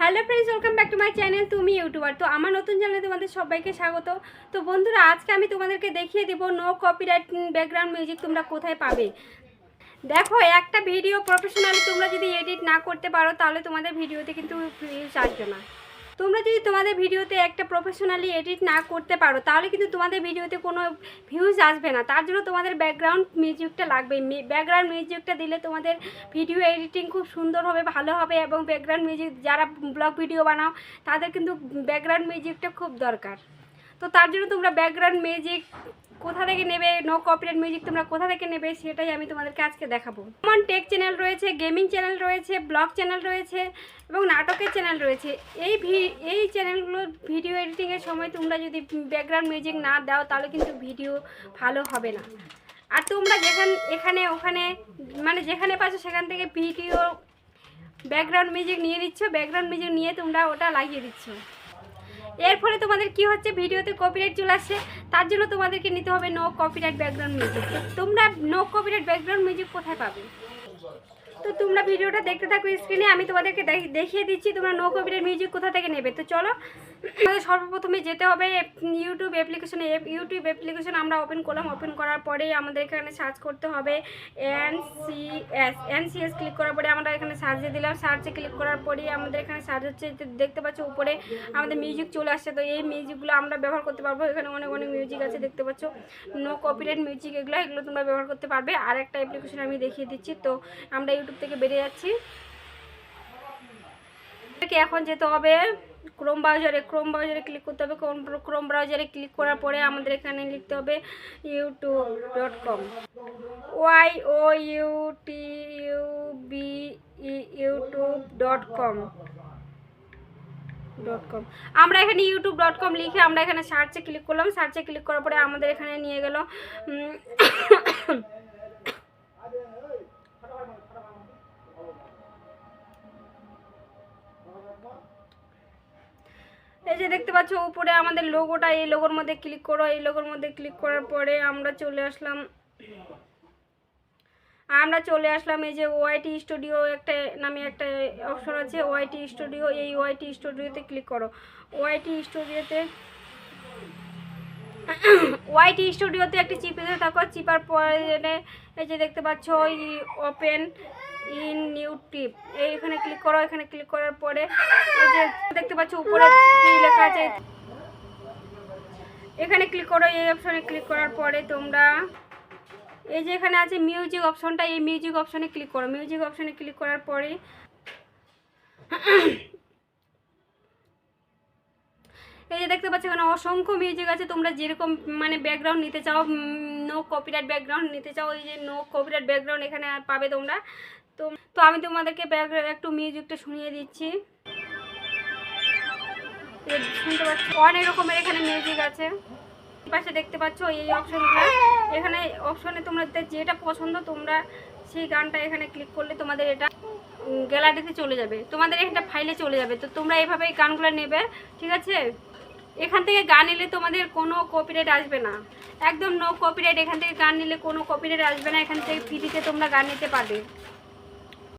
Hello friends, welcome back to my channel তুমি YouTuber. তো আমার নতুন চ্যানেলে তোমাদের সবাইকে স্বাগত। তো বন্ধুরা, আজকে আমি তোমাদেরকে দেখিয়ে দেবো নো কপিরাইট ব্যাকগ্রাউন্ড মিউজিক তোমরা কোথায় পাবে। দেখো, একটা ভিডিও প্রফেশনালি তোমরা যদি এডিট না করতে পারো তাহলে তোমাদের ভিডিওতে কিন্তু ভিউজ আসবে না। তোমরা যদি তোমাদের ভিডিওতে একটা প্রফেশনালি এডিট না করতে পারো তাহলে কিন্তু তোমাদের ভিডিওতে কোনো ভিউজ আসবে না। তার জন্য তোমাদের ব্যাকগ্রাউন্ড মিউজিকটা লাগবে। ব্যাকগ্রাউন্ড মিউজিকটা দিলে তোমাদের ভিডিও এডিটিং খুব সুন্দর হবে, ভালো হবে। এবং ব্যাকগ্রাউন্ড মিউজিক যারা ব্লগ ভিডিও বানাও তাদের কিন্তু ব্যাকগ্রাউন্ড মিউজিকটা খুব দরকার। তো তার জন্য তোমরা ব্যাকগ্রাউন্ড মিউজিক কোথা থেকে নেবে, নো কপিরাইট মিউজিক তোমরা কোথা থেকে নেবে সেটাই আমি তোমাদেরকে আজকে দেখাবো। যেমন টেক চ্যানেল রয়েছে, গেমিং চ্যানেল রয়েছে, ব্লগ চ্যানেল রয়েছে এবং নাটকের চ্যানেল রয়েছে। এই চ্যানেলগুলোর ভিডিও এডিটিংয়ের সময় তোমরা যদি ব্যাকগ্রাউন্ড মিউজিক না দাও তাহলে কিন্তু ভিডিও ভালো হবে না। আর তোমরা এখানে ওখানে মানে যেখানে পাচ্ছ সেখান থেকে ভিডিও ব্যাকগ্রাউন্ড মিউজিক নিয়ে নিচ্ছ, ব্যাকগ্রাউন্ড মিউজিক নিয়ে তোমরা ওটা লাগিয়ে দিচ্ছ। এর ফলে তোমাদের কি হচ্ছে, ভিডিওতে কপিরাইট চলে আসছে। তার জন্য তোমাদেরকে নিতে হবে নো কপিরাইট ব্যাকগ্রাউন্ড মিউজিক। তোমরা নো কপিরাইট ব্যাকগ্রাউন্ড মিউজিক কোথায় পাবে? তো তোমরা ভিডিওটা দেখতে থাকো স্ক্রিনে, আমি তোমাদেরকে দেখিয়ে দিচ্ছি তোমরা নো কপিরাইট মিউজিক কোথা থেকে নেবে। তো চলো, আমাদের সর্বপ্রথমে যেতে হবে ইউটিউব অ্যাপ্লিকেশন আমরা ওপেন করলাম। ওপেন করার পরেই আমাদের এখানে সার্চ করতে হবে এনসিএস ক্লিক করার পরে আমরা এখানে সার্চে দিলাম। সার্চে ক্লিক করার পরেই আমাদের এখানে সার্চ হচ্ছে, দেখতে পাচ্ছ উপরে আমাদের মিউজিক চলে আসছে। তো এই মিউজিকগুলো আমরা ব্যবহার করতে পারবো। এখানে অনেক মিউজিক আছে, দেখতে পাচ্ছ নো কপিরাইট মিউজিক, এগুলো তোমরা ব্যবহার করতে পারবে। আর একটা অ্যাপ্লিকেশন আমি দেখিয়ে দিচ্ছি। তো আমরা ইউটিউব থেকে বেরিয়ে যাচ্ছি। এখন যেতে হবে ক্রোম ব্রাউজারে ক্লিক করতে হবে। ক্রোম ব্রাউজারে ক্লিক করার পরে আমাদের এখানে লিখতে হবে youtube.com youtube.com। আমরা এখানে youtube.com লিখে আমরা এখানে সার্চে ক্লিক করলাম। সার্চে ক্লিক করার পরে আমাদের এখানে নিয়ে গেল এই যে দেখতে পাচ্ছ উপরে আমাদের লোগোটা, এই লোগোর মধ্যে ক্লিক করো। এই লোগোর মধ্যে ক্লিক করার পরে আমরা চলে আসলাম এই যে ওয়াইটি স্টুডিও নামে একটা অপশন আছে, ওয়াইটি স্টুডিও। এই ওয়াইটি স্টুডিওতে ক্লিক করো। ওয়াইটি স্টুডিওতে একটি চিপে থাকো। চিপার পরে এই যে দেখতে পাচ্ছ ওপেন ইন নিউ টিপ, এইখানে ক্লিক করো। এখানে ক্লিক করার পরে এই যে দেখতে পাচ্ছ উপরে কি লেখা আছে, এখানে ক্লিক করো। এই অপশনে ক্লিক করার পরে তোমরা এই যে এখানে আছে মিউজিক অপশনটা, এই মিউজিক অপশনে ক্লিক করো। মিউজিক অপশনে ক্লিক করার পরে এই যে দেখতে পাচ্ছ এখানে অসংখ্য মিউজিক আছে। তোমরা যেরকম মানে ব্যাকগ্রাউন্ড নিতে চাও, নো কপিরাইট ব্যাকগ্রাউন্ড নিতে চাও, এই যে নো কপিরাইট ব্যাকগ্রাউন্ড এখানে পাবে তোমরা। তো আমি তোমাদেরকে একটু মিউজিকটা শুনিয়ে দিচ্ছি। শুনতে পাচ্ছ অনেক রকমের এখানে মিউজিক আছে। পাশে দেখতে পাচ্ছ এই অপশনগুলো, এখানে অপশনে তোমাদের যেটা পছন্দ তোমরা সেই গানটা এখানে ক্লিক করলে তোমাদের এটা গ্যালারিতে চলে যাবে, তোমাদের একটা ফাইলে চলে যাবে। তো তোমরা এইভাবে এই গানগুলো নেবে, ঠিক আছে? এখান থেকে গান নিলে তোমাদের কোনো কপিরাইট আসবে না, একদম নো কপিরাইট। এখান থেকে গান নিলে কোনো কপিরাইট আসবে না। এখান থেকে ফ্রিতে তোমরা গান নিতে পারবে।